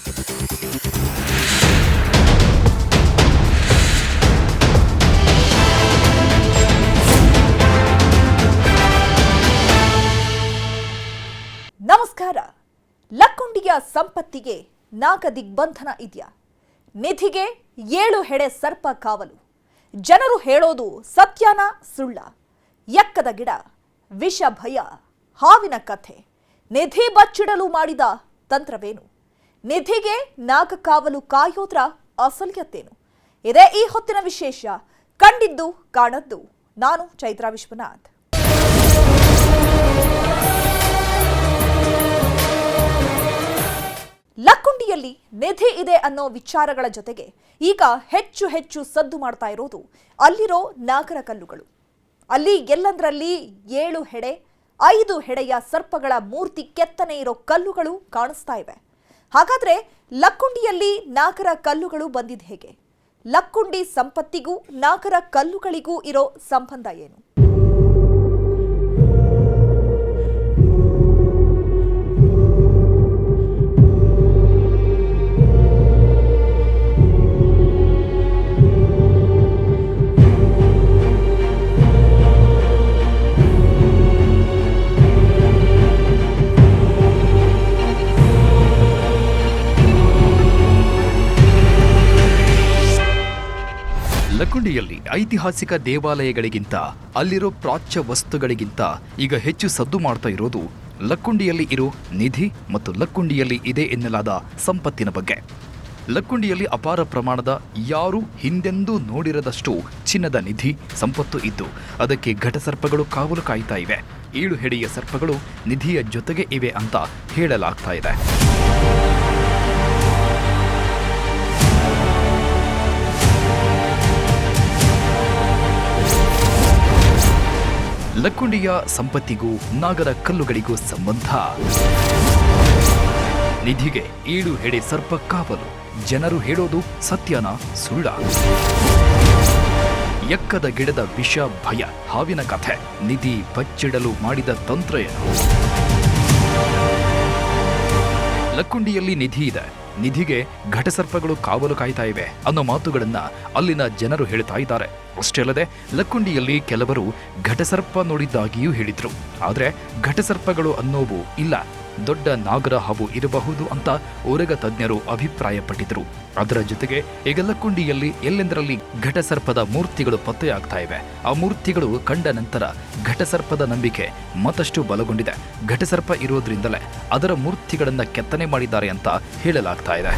ನಮಸ್ಕಾರ. ಲಕ್ಕುಂಡಿಯ ಸಂಪತ್ತಿಗೆ ನಾಗ ದಿಗ್ಬಂಧನ ಇದೆಯಾ? ನಿಧಿಗೆ 7 ಹೆಡೆ ಸರ್ಪ ಕಾವಲು. ಜನರು ಹೇಳೋದು ಸತ್ಯನ ಸುಳ್ಳ? ಎಕ್ಕದ ಗಿಡ, ವಿಷ ಭಯ, ಹಾವಿನ ಕಥೆ. ನಿಧಿ ಬಚ್ಚಿಡಲು ಮಾಡಿದ ತಂತ್ರವೇನು? ನಿಧಿಗೆ ನಾಗ ಕಾವಲು ಕಾಯೋದ್ರ ಅಸಲಿಯತ್ತೇನು? ಇದೇ ಈ ಹೊತ್ತಿನ ವಿಶೇಷ. ಕಂಡಿದ್ದು ಕಾಣದ್ದು. ನಾನು ಚೈತ್ರಾ ವಿಶ್ವನಾಥ್. ಲಕ್ಕುಂಡಿಯಲ್ಲಿ ನಿಧಿ ಇದೆ ಅನ್ನೋ ವಿಚಾರಗಳ ಜೊತೆಗೆ ಈಗ ಹೆಚ್ಚು ಹೆಚ್ಚು ಸದ್ದು ಮಾಡ್ತಾ ಇರೋದು ಅಲ್ಲಿರೋ ನಾಗರ ಕಲ್ಲುಗಳು. ಅಲ್ಲಿ ಎಲ್ಲಂದ್ರಲ್ಲಿ 7 ಹೆಡೆ 5 ಹೆಡೆಯ ಸರ್ಪಗಳ ಮೂರ್ತಿ ಕೆತ್ತನೆ ಇರೋ ಕಲ್ಲುಗಳು ಕಾಣಿಸ್ತಾ ಇವೆ. ಹಾಗಾದ್ರೆ ಲಕ್ಕುಂಡಿಯಲ್ಲಿ ನಾಗರ ಕಲ್ಲುಗಳು ಬಂದಿದ್ ಹೇಗೆ? ಲಕ್ಕುಂಡಿ ಸಂಪತ್ತಿಗೂ ನಾಗರ ಕಲ್ಲುಗಳಿಗೂ ಇರೋ ಸಂಬಂಧ ಏನು? ಲಕ್ಕುಂಡಿಯಲ್ಲಿ ಐತಿಹಾಸಿಕ ದೇವಾಲಯಗಳಿಗಿಂತ ಅಲ್ಲಿರೋ ಪ್ರಾಚ್ಯ ವಸ್ತುಗಳಿಗಿಂತ ಈಗ ಹೆಚ್ಚು ಸದ್ದು ಮಾಡ್ತಾ ಇರೋದು ಲಕ್ಕುಂಡಿಯಲ್ಲಿ ಇರೋ ನಿಧಿ ಮತ್ತು ಲಕ್ಕುಂಡಿಯಲ್ಲಿ ಇದೆ ಎನ್ನಲಾದ ಸಂಪತ್ತಿನ ಬಗ್ಗೆ. ಲಕ್ಕುಂಡಿಯಲ್ಲಿ ಅಪಾರ ಪ್ರಮಾಣದ ಯಾರು ಹಿಂದೆಂದೂ ನೋಡಿರದಷ್ಟು ಚಿನ್ನದ ನಿಧಿ ಸಂಪತ್ತು ಇದ್ದು ಅದಕ್ಕೆ ಘಟಸರ್ಪಗಳು ಕಾವಲು ಕಾಯ್ತಾ ಇವೆ. 7 ಹೆಡೆಯ ಸರ್ಪಗಳು ನಿಧಿಯ ಜೊತೆಗೆ ಇವೆ ಅಂತ ಹೇಳಲಾಗ್ತಾ ಇದೆ. ಲಕ್ಕುಂಡಿಯ ಸಂಪತ್ತಿಗೂ ನಾಗರ ಕಲ್ಲುಗಳಿಗೂ ಸಂಬಂಧ. ನಿಧಿಗೆ 7 ಹೆಡೆ ಸರ್ಪ ಕಾವಲು. ಜನರು ಹೇಳೋದು ಸತ್ಯನ ಸುಳ್ಳ? ಎಕ್ಕದ ಗಿಡದ ವಿಷ ಭಯ, ಹಾವಿನ ಕಥೆ. ನಿಧಿ ಬಚ್ಚಿಡಲು ಮಾಡಿದ ತಂತ್ರ ಏನು? ಲಕ್ಕುಂಡಿಯಲ್ಲಿ ನಿಧಿ ಇದೆ, ನಿಧಿಗೆ ಘಟಸರ್ಪಗಳು ಕಾವಲು ಕಾಯ್ತಾ ಇವೆ ಅನ್ನೋ ಮಾತುಗಳನ್ನ ಅಲ್ಲಿನ ಜನರು ಹೇಳ್ತಾ ಇದ್ದಾರೆ. ಅಷ್ಟೇ ಅಲ್ಲದೆ ಲಕ್ಕುಂಡಿಯಲ್ಲಿ ಕೆಲವರು ಘಟಸರ್ಪ ನೋಡಿದ್ದಾಗಿಯೂ ಹೇಳಿದ್ರು. ಆದ್ರೆ ಘಟಸರ್ಪಗಳು ಅನ್ನೋವು ಇಲ್ಲ, ದೊಡ್ಡ ನಾಗರ ಹಾವು ಇರಬಹುದು ಅಂತ ಓರಗ ತಜ್ಞರು ಅಭಿಪ್ರಾಯಪಟ್ಟಿದ್ರು. ಅದರ ಜೊತೆಗೆ ಈಗ ಲಕ್ಕುಂಡಿಯಲ್ಲಿ ಎಲ್ಲೆಂದರಲ್ಲಿ ಘಟಸರ್ಪದ ಮೂರ್ತಿಗಳು ಪತ್ತೆಯಾಗ್ತಾ ಇವೆ. ಆ ಮೂರ್ತಿಗಳು ಕಂಡ ನಂತರ ಘಟಸರ್ಪದ ನಂಬಿಕೆ ಮತ್ತಷ್ಟು ಬಲಗೊಂಡಿದೆ. ಘಟಸರ್ಪ ಇರೋದ್ರಿಂದಲೇ ಅದರ ಮೂರ್ತಿಗಳನ್ನ ಕೆತ್ತನೆ ಮಾಡಿದ್ದಾರೆ ಅಂತ ಹೇಳಲಾಗ್ತಾ ಇದೆ.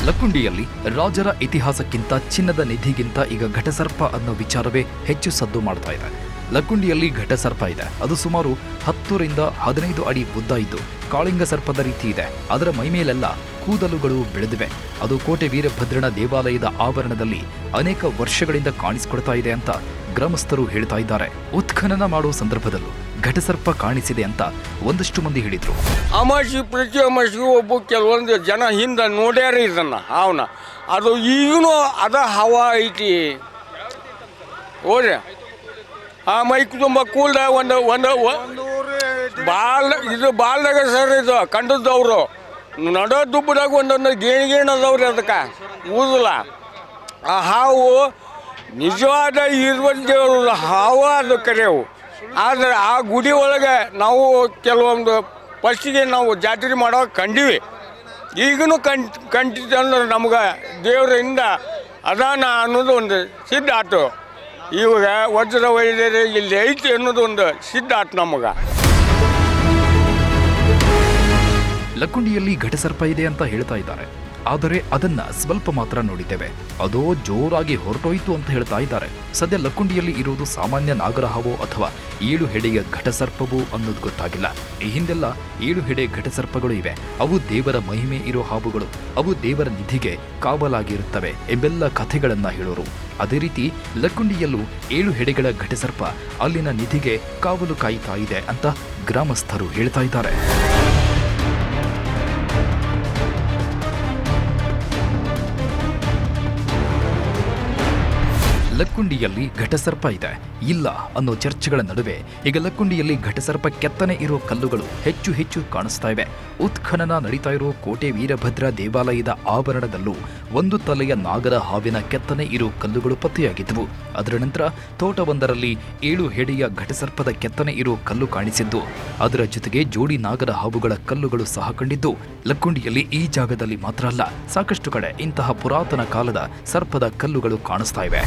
ಲಕ್ಕುಂಡಿಯಲ್ಲಿ ರಾಜರ ಇತಿಹಾಸಕ್ಕಿಂತ ಚಿನ್ನದ ನಿಧಿಗಿಂತ ಈಗ ಘಟಸರ್ಪ ಅನ್ನೋ ವಿಚಾರವೇ ಹೆಚ್ಚು ಸದ್ದು ಮಾಡ್ತಾ ಇದೆ. ಲಕ್ಕುಂಡಿಯಲ್ಲಿ ಘಟಸರ್ಪ ಇದೆ. ಅದು ಸುಮಾರು 10 ರಿಂದ 15 ಅಡಿ ಉದ್ದ ಇದ್ದು ಕಾಳಿಂಗ ಸರ್ಪದ ರೀತಿ ಇದೆ. ಅದರ ಮೈಮೇಲೆಲ್ಲ ಕೂದಲುಗಳು ಬೆಳೆದಿವೆ. ಅದು ಕೋಟೆ ವೀರಭದ್ರನ ದೇವಾಲಯದ ಆವರಣದಲ್ಲಿ ಅನೇಕ ವರ್ಷಗಳಿಂದ ಕಾಣಿಸಿಕೊಡ್ತಾ ಇದೆ ಅಂತ ಗ್ರಾಮಸ್ಥರು ಹೇಳ್ತಾ ಇದ್ದಾರೆ. ಉತ್ಖನನ ಮಾಡುವ ಸಂದರ್ಭದಲ್ಲೂ ಘಟಸರ್ಪ ಕಾಣಿಸಿದೆ ಅಂತ ಒಂದಷ್ಟು ಮಂದಿ ಹೇಳಿದ್ರು. ಅಮಾಸಿ ಪ್ರತಿ ಅಮಾಸಿಗೂ ಒಬ್ಬ ಕೆಲವೊಂದು ಜನ ಹಿಂದೆ ನೋಡ್ಯಾರ ಇದನ್ನ ಅವನ ಅದು ಈಗಲೂ ಅದ ಹವಾ ಐತಿ. ಹೋದ್ರೆ ಆ ಮೈಕ್ ತುಂಬ ಕೂಲ್ದ ಒಂದು ಬಾಲ್ದಾಗ ಸರ್ ಇದು ಕಂಡದವ್ರು ನಡೋ ದುಬ್ಬದಾಗ ಒಂದೊಂದು ಗೇಣು ಅದಾವ್ರಿ. ಅದಕ್ಕೆ ಊದಲ್ಲ ಆ ಹಾವು ನಿಜವಾದ ಇರುವಂತ ಹಾವು ಅದು ಕರೆಯವು. ಆದರೆ ಆ ಗುಡಿ ಒಳಗೆ ನಾವು ಕೆಲವೊಂದು ಫಸ್ಟಿಗೆ ನಾವು ಜಾತ್ರೆ ಮಾಡೋ ಕಂಡೀವಿ. ಈಗಲೂ ಕಂಟಿದ್ದೆ ಅಂದ್ರೆ ನಮ್ಗೆ ದೇವರಿಂದ ಅದಾನ ಅನ್ನೋದು ಒಂದು ಸಿದ್ಧ ಆಟು. ಇವಾಗ ವಜ್ರ ವೈದ್ಯರು ಇಲ್ಲಿ ಐತಿ ಅನ್ನೋದು ಒಂದು ಸಿದ್ಧ ಆಟು ನಮಗೆ. ಲಕ್ಕುಂಡಿಯಲ್ಲಿ ಘಟಸರ್ಪ ಇದೆ ಅಂತ ಹೇಳ್ತಾ ಇದ್ದಾರೆ. ಆದರೆ ಅದನ್ನ ಸ್ವಲ್ಪ ಮಾತ್ರ ನೋಡಿದ್ದೇವೆ, ಅದೋ ಜೋರಾಗಿ ಹೊರಟೋಯ್ತು ಅಂತ ಹೇಳ್ತಾ ಇದ್ದಾರೆ. ಸದ್ಯ ಲಕ್ಕುಂಡಿಯಲ್ಲಿ ಇರುವುದು ಸಾಮಾನ್ಯ ನಾಗರಹಾವೋ ಅಥವಾ 7 ಹೆಡೆಯ ಘಟಸರ್ಪವೋ ಅನ್ನೋದು ಗೊತ್ತಾಗಿಲ್ಲ. ಈ ಹಿಂದೆಲ್ಲ 7 ಹೆಡೆ ಘಟಸರ್ಪಗಳು ಇವೆ. ಅವು ದೇವರ ಮಹಿಮೆ ಇರೋ ಹಾವುಗಳು, ಅವು ದೇವರ ನಿಧಿಗೆ ಕಾವಲಾಗಿರುತ್ತವೆ ಎಂಬೆಲ್ಲ ಕಥೆಗಳನ್ನ ಹೇಳೋರು. ಅದೇ ರೀತಿ ಲಕ್ಕುಂಡಿಯಲ್ಲೂ 7 ಹೆಡೆಗಳ ಘಟಸರ್ಪ ಅಲ್ಲಿನ ನಿಧಿಗೆ ಕಾವಲು ಕಾಯ್ತಾ ಇದೆ ಅಂತ ಗ್ರಾಮಸ್ಥರು ಹೇಳ್ತಾ ಇದ್ದಾರೆ. ಲಕ್ಕುಂಡಿಯಲ್ಲಿ ಘಟಸರ್ಪ ಇದೆ ಇಲ್ಲ ಅನ್ನೋ ಚರ್ಚೆಗಳ ನಡುವೆ ಈಗ ಲಕ್ಕುಂಡಿಯಲ್ಲಿ ಘಟಸರ್ಪ ಕೆತ್ತನೆ ಇರೋ ಕಲ್ಲುಗಳು ಹೆಚ್ಚು ಹೆಚ್ಚು ಕಾಣಿಸ್ತಾ ಇವೆ. ಉತ್ಖನನ ನಡೀತಾ ಇರೋ ಕೋಟೆ ವೀರಭದ್ರ ದೇವಾಲಯದ ಆವರಣದಲ್ಲೂ ಒಂದು ತಲೆಯ ನಾಗರ ಹಾವಿನ ಕೆತ್ತನೆ ಇರೋ ಕಲ್ಲುಗಳು ಪತ್ತೆಯಾಗಿದ್ದವು. ಅದರ ನಂತರ ತೋಟವೊಂದರಲ್ಲಿ 7 ಹೆಡೆಯ ಘಟಸರ್ಪದ ಕೆತ್ತನೆ ಇರೋ ಕಲ್ಲು ಕಾಣಿಸಿದ್ದು, ಅದರ ಜೊತೆಗೆ ಜೋಡಿ ನಾಗರ ಹಾವುಗಳ ಕಲ್ಲುಗಳು ಸಹ ಕಂಡಿದ್ದು. ಲಕ್ಕುಂಡಿಯಲ್ಲಿ ಈ ಜಾಗದಲ್ಲಿ ಮಾತ್ರ ಅಲ್ಲ, ಸಾಕಷ್ಟು ಕಡೆ ಇಂತಹ ಪುರಾತನ ಕಾಲದ ಸರ್ಪದ ಕಲ್ಲುಗಳು ಕಾಣಿಸ್ತಾ ಇವೆ.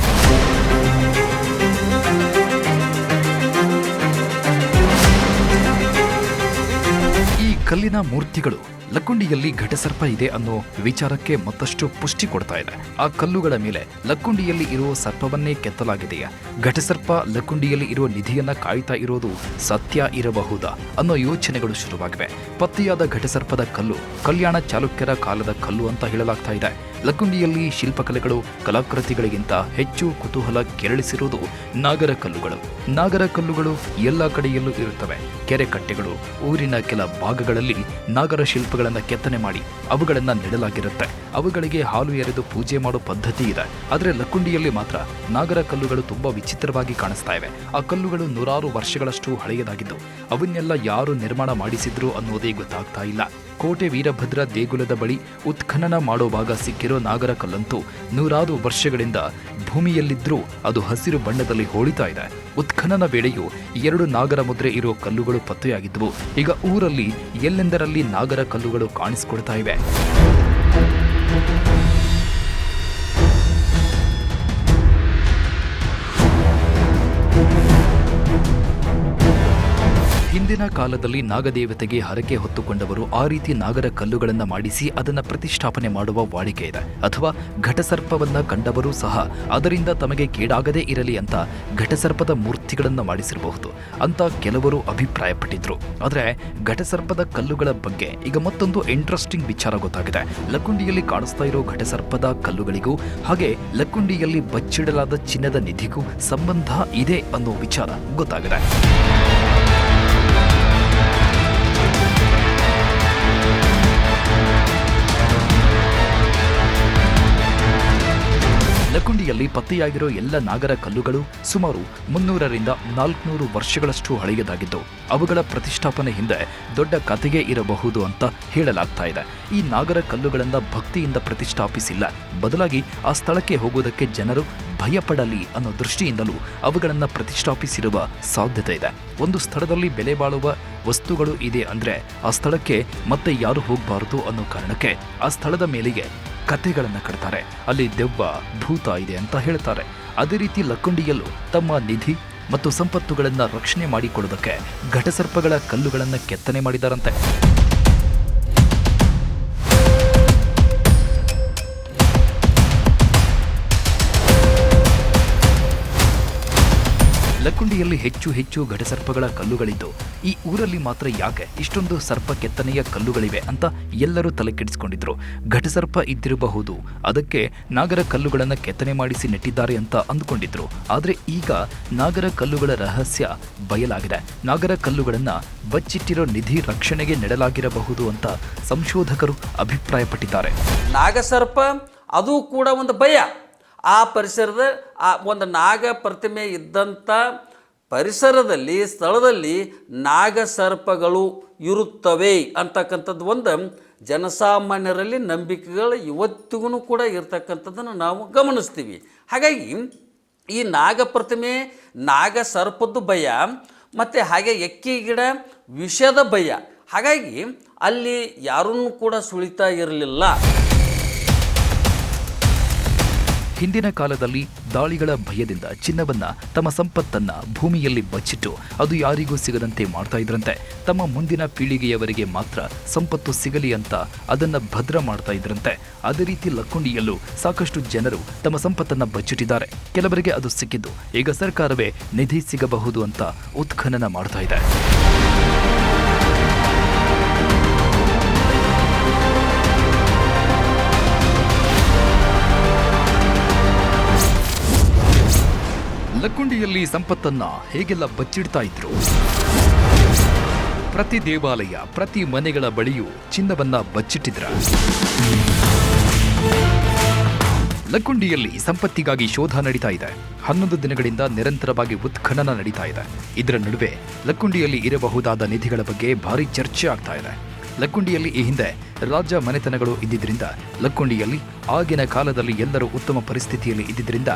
ಈ ಕಲ್ಲಿನ ಮೂರ್ತಿಗಳು ಲಕ್ಕುಂಡಿಯಲ್ಲಿ ಘಟಸರ್ಪ ಇದೆ ಅನ್ನೋ ವಿಚಾರಕ್ಕೆ ಮತ್ತಷ್ಟು ಪುಷ್ಟಿ ಕೊಡ್ತಾ ಇದೆ. ಆ ಕಲ್ಲುಗಳ ಮೇಲೆ ಲಕ್ಕುಂಡಿಯಲ್ಲಿ ಇರುವ ಸರ್ಪವನ್ನೇ ಕೆತ್ತಲಾಗಿದೆಯಾ, ಘಟಸರ್ಪ ಲಕ್ಕುಂಡಿಯಲ್ಲಿ ಇರುವ ನಿಧಿಯನ್ನ ಕಾಯ್ತಾ ಇರೋದು ಸತ್ಯ ಇರಬಹುದಾ ಅನ್ನೋ ಯೋಚನೆಗಳು ಶುರುವಾಗಿವೆ. ಪತ್ತೆಯಾದ ಘಟಸರ್ಪದ ಕಲ್ಲು ಕಲ್ಯಾಣ ಚಾಲುಕ್ಯರ ಕಾಲದ ಕಲ್ಲು ಅಂತ ಹೇಳಲಾಗ್ತಾ ಇದೆ. ಲಕ್ಕುಂಡಿಯಲ್ಲಿ ಶಿಲ್ಪಕಲೆಗಳು ಕಲಾಕೃತಿಗಳಿಗಿಂತ ಹೆಚ್ಚು ಕುತೂಹಲ ಕೆರಳಿಸಿರುವುದು ನಾಗರ ಕಲ್ಲುಗಳು. ನಾಗರ ಕಲ್ಲುಗಳು ಎಲ್ಲ ಕಡೆಯಲ್ಲೂ ಇರುತ್ತವೆ. ಕೆರೆ ಕಟ್ಟೆಗಳು, ಊರಿನ ಕೆಲ ಭಾಗಗಳಲ್ಲಿ ನಾಗರ ಶಿಲ್ಪಗಳನ್ನು ಕೆತ್ತನೆ ಮಾಡಿ ಅವುಗಳನ್ನು ನೆಡಲಾಗಿರುತ್ತೆ. ಅವುಗಳಿಗೆ ಹಾಲು ಎರೆದು ಪೂಜೆ ಮಾಡೋ ಪದ್ಧತಿ ಇದೆ. ಆದರೆ ಲಕ್ಕುಂಡಿಯಲ್ಲಿ ಮಾತ್ರ ನಾಗರ ಕಲ್ಲುಗಳು ತುಂಬಾ ವಿಚಿತ್ರವಾಗಿ ಕಾಣಿಸ್ತಾ ಇವೆ. ಆ ಕಲ್ಲುಗಳು ನೂರಾರು ವರ್ಷಗಳಷ್ಟು ಹಳೆಯದಾಗಿದ್ದು ಅವನ್ನೆಲ್ಲ ಯಾರು ನಿರ್ಮಾಣ ಮಾಡಿಸಿದ್ರು ಅನ್ನೋದೇ ಗೊತ್ತಾಗ್ತಾ ಇಲ್ಲ. ಕೋಟೆ ವೀರಭದ್ರ ದೇಗುಲದ ಬಳಿ ಉತ್ಖನನ ಮಾಡುವಾಗ ಸಿಕ್ಕಿರೋ ನಾಗರ ಕಲ್ಲಂತೂ ನೂರಾರು ವರ್ಷಗಳಿಂದ ಭೂಮಿಯಲ್ಲಿದ್ರೂ ಅದು ಹಸಿರು ಬಣ್ಣದಲ್ಲಿ ಹೊಳಿತಾ ಇದೆ. ಉತ್ಖನನ ವೇಳೆಯೂ 2 ನಾಗರ ಮುದ್ರೆ ಇರೋ ಕಲ್ಲುಗಳು ಪತ್ತೆಯಾಗಿದ್ದವು. ಈಗ ಊರಲ್ಲಿ ಎಲ್ಲೆಂದರಲ್ಲಿ ನಾಗರ ಕಲ್ಲುಗಳು ಕಾಣಿಸಿಕೊಡ್ತಾ ಇವೆ. ಹಿಂದಿನ ಕಾಲದಲ್ಲಿ ನಾಗದೇವತೆಗೆ ಹರಕೆ ಹೊತ್ತುಕೊಂಡವರು ಆ ರೀತಿ ನಾಗರ ಕಲ್ಲುಗಳನ್ನು ಮಾಡಿಸಿ ಅದನ್ನ ಪ್ರತಿಷ್ಠಾಪನೆ ಮಾಡುವ ವಾಡಿಕೆ ಇದೆ. ಅಥವಾ ಘಟಸರ್ಪವನ್ನ ಕಂಡವರು ಸಹ ಅದರಿಂದ ತಮಗೆ ಕೇಡಾಗದೇ ಇರಲಿ ಅಂತ ಘಟಸರ್ಪದ ಮೂರ್ತಿಗಳನ್ನು ಮಾಡಿಸಿರಬಹುದು ಅಂತ ಕೆಲವರು ಅಭಿಪ್ರಾಯಪಟ್ಟಿದ್ರು. ಆದರೆ ಘಟಸರ್ಪದ ಕಲ್ಲುಗಳ ಬಗ್ಗೆ ಈಗ ಮತ್ತೊಂದು ಇಂಟ್ರೆಸ್ಟಿಂಗ್ ವಿಚಾರ ಗೊತ್ತಾಗಿದೆ. ಲಕ್ಕುಂಡಿಯಲ್ಲಿ ಕಾಣಿಸ್ತಾ ಇರೋ ಘಟಸರ್ಪದ ಕಲ್ಲುಗಳಿಗೂ ಹಾಗೆ ಲಕ್ಕುಂಡಿಯಲ್ಲಿ ಬಚ್ಚಿಡಲಾದ ಚಿನ್ನದ ನಿಧಿಗೂ ಸಂಬಂಧ ಇದೆ ಅನ್ನೋ ವಿಚಾರ ಗೊತ್ತಾಗಿದೆ. ಲಕ್ಕುಂಡಿಯಲ್ಲಿ ಪತ್ತೆಯಾಗಿರೋ ಎಲ್ಲ ನಾಗರ ಕಲ್ಲುಗಳು ಸುಮಾರು 300ರಿಂದ 400 ವರ್ಷಗಳಷ್ಟು ಹಳೆಯದಾಗಿದ್ದು ಅವುಗಳ ಪ್ರತಿಷ್ಠಾಪನೆ ಹಿಂದೆ ದೊಡ್ಡ ಕಥೆಯೇ ಇರಬಹುದು ಅಂತ ಹೇಳಲಾಗ್ತಾ ಇದೆ. ಈ ನಾಗರ ಕಲ್ಲುಗಳನ್ನು ಭಕ್ತಿಯಿಂದ ಪ್ರತಿಷ್ಠಾಪಿಸಿಲ್ಲ, ಬದಲಾಗಿ ಆ ಸ್ಥಳಕ್ಕೆ ಹೋಗುವುದಕ್ಕೆ ಜನರು ಭಯಪಡಲಿ ಅನ್ನೋ ದೃಷ್ಟಿಯಿಂದಲೂ ಅವುಗಳನ್ನು ಪ್ರತಿಷ್ಠಾಪಿಸಿರುವ ಸಾಧ್ಯತೆ ಇದೆ. ಒಂದು ಸ್ಥಳದಲ್ಲಿ ಬೆಲೆ ಬಾಳುವ ವಸ್ತುಗಳು ಇದೆ ಅಂದ್ರೆ ಆ ಸ್ಥಳಕ್ಕೆ ಮತ್ತೆ ಯಾರು ಹೋಗಬಾರದು ಅನ್ನೋ ಕಾರಣಕ್ಕೆ ಆ ಸ್ಥಳದ ಮೇಲೆಗೆ ಕಥೆಗಳನ್ನು ಕಟ್ತಾರೆ. ಅಲ್ಲಿ ದೆವ್ವ ಭೂತ ಇದೆ ಅಂತ ಹೇಳ್ತಾರೆ. ಅದೇ ರೀತಿ ಲಕ್ಕುಂಡಿಯಲ್ಲೂ ತಮ್ಮ ನಿಧಿ ಮತ್ತು ಸಂಪತ್ತುಗಳನ್ನು ರಕ್ಷಣೆ ಮಾಡಿಕೊಳ್ಳೋದಕ್ಕೆ ಘಟಸರ್ಪಗಳ ಕಲ್ಲುಗಳನ್ನು ಕೆತ್ತನೆ ಮಾಡಿದಾರಂತೆ. ಲಕ್ಕುಂಡಿಯಲ್ಲಿ ಹೆಚ್ಚು ಹೆಚ್ಚು ಘಟಸರ್ಪಗಳ ಕಲ್ಲುಗಳಿದ್ದು ಈ ಊರಲ್ಲಿ ಮಾತ್ರ ಯಾಕೆ ಇಷ್ಟೊಂದು ಸರ್ಪ ಕೆತ್ತನೆಯ ಕಲ್ಲುಗಳಿವೆ ಅಂತ ಎಲ್ಲರೂ ತಲೆ ಕೆಡಿಸಿಕೊಂಡಿದ್ರು. ಘಟಸರ್ಪ ಇದ್ದಿರಬಹುದು, ಅದಕ್ಕೆ ನಾಗರ ಕಲ್ಲುಗಳನ್ನು ಕೆತ್ತನೆ ಮಾಡಿಸಿ ನೆಟ್ಟಿದ್ದಾರೆ ಅಂತ ಅಂದುಕೊಂಡಿದ್ರು. ಆದರೆ ಈಗ ನಾಗರ ಕಲ್ಲುಗಳ ರಹಸ್ಯ ಬಯಲಾಗಿದೆ. ನಾಗರ ಕಲ್ಲುಗಳನ್ನು ಬಚ್ಚಿಟ್ಟಿರೋ ನಿಧಿ ರಕ್ಷಣೆಗೆ ನೆಡಲಾಗಿರಬಹುದು ಅಂತ ಸಂಶೋಧಕರು ಅಭಿಪ್ರಾಯಪಟ್ಟಿದ್ದಾರೆ. ನಾಗಸರ್ಪ ಅದು ಕೂಡ ಒಂದು ಭಯ. ಆ ಪರಿಸರದ ಆ ಒಂದು ನಾಗ ಪ್ರತಿಮೆ ಇದ್ದಂಥ ಪರಿಸರದಲ್ಲಿ ಸ್ಥಳದಲ್ಲಿ ನಾಗಸರ್ಪಗಳು ಇರುತ್ತವೆ ಅಂತಕ್ಕಂಥದ್ದು ಒಂದು ಜನಸಾಮಾನ್ಯರಲ್ಲಿ ನಂಬಿಕೆಗಳು ಇವತ್ತಿಗೂ ಕೂಡ ಇರ್ತಕ್ಕಂಥದ್ದನ್ನು ನಾವು ಗಮನಿಸ್ತೀವಿ. ಹಾಗಾಗಿ ಈ ನಾಗ ಪ್ರತಿಮೆ ನಾಗಸರ್ಪದ್ದು ಭಯ ಮತ್ತು ಹಾಗೆ ಎಕ್ಕಿ ಗಿಡ ವಿಷದ ಭಯ. ಹಾಗಾಗಿ ಅಲ್ಲಿ ಯಾರನ್ನೂ ಕೂಡ ಸುಳಿತಾ ಇರಲಿಲ್ಲ. ಹಿಂದಿನ ಕಾಲದಲ್ಲಿ ದಾಳಿಗಳ ಭಯದಿಂದ ಚಿನ್ನವನ್ನ, ತಮ್ಮ ಸಂಪತ್ತನ್ನ ಭೂಮಿಯಲ್ಲಿ ಬಚ್ಚಿಟ್ಟು ಅದು ಯಾರಿಗೂ ಸಿಗದಂತೆ ಮಾಡ್ತಾ ಇದ್ರಂತೆ. ತಮ್ಮ ಮುಂದಿನ ಪೀಳಿಗೆಯವರಿಗೆ ಮಾತ್ರ ಸಂಪತ್ತು ಸಿಗಲಿ ಅಂತ ಅದನ್ನ ಭದ್ರ ಮಾಡ್ತಾ ಇದ್ರಂತೆ. ಅದೇ ರೀತಿ ಲಕ್ಕುಂಡಿಯಲ್ಲೂ ಸಾಕಷ್ಟು ಜನರು ತಮ್ಮ ಸಂಪತ್ತನ್ನ ಬಚ್ಚಿಟ್ಟಿದ್ದಾರೆ. ಕೆಲವರಿಗೆ ಅದು ಸಿಕ್ಕಿದ್ದು ಈಗ ಸರ್ಕಾರವೇ ನಿಧಿ ಸಿಗಬಹುದು ಅಂತ ಉತ್ಖನನ ಮಾಡ್ತಾ ಇದೆ. ಲಕ್ಕುಂಡಿಯಲ್ಲಿ ಸಂಪತ್ತನ್ನ ಹೇಗೆಲ್ಲ ಬಚ್ಚಿಡ್ತಾ ಇದ್ರು. ಪ್ರತಿ ದೇವಾಲಯ, ಪ್ರತಿ ಮನೆಗಳ ಬಳಿಯೂ ಚಿನ್ನವನ್ನ ಬಚ್ಚಿಟ್ಟಿದ್ರ. ಲಕ್ಕುಂಡಿಯಲ್ಲಿ ಸಂಪತ್ತಿಗಾಗಿ ಶೋಧ ನಡೀತಾ ಇದೆ. 11 ದಿನಗಳಿಂದ ನಿರಂತರವಾಗಿ ಉತ್ಖನನ ನಡೀತಾ ಇದೆ. ಇದರ ನಡುವೆ ಲಕ್ಕುಂಡಿಯಲ್ಲಿ ಇರಬಹುದಾದ ನಿಧಿಗಳ ಬಗ್ಗೆ ಭಾರಿ ಚರ್ಚೆ ಆಗ್ತಾ ಇದೆ. ಲಕ್ಕುಂಡಿಯಲ್ಲಿ ಈ ಹಿಂದೆ ರಾಜ ಮನೆತನಗಳು ಇದ್ದಿದ್ದರಿಂದ, ಲಕ್ಕುಂಡಿಯಲ್ಲಿ ಆಗಿನ ಕಾಲದಲ್ಲಿ ಎಲ್ಲರೂ ಉತ್ತಮ ಪರಿಸ್ಥಿತಿಯಲ್ಲಿ ಇದ್ದಿದ್ದರಿಂದ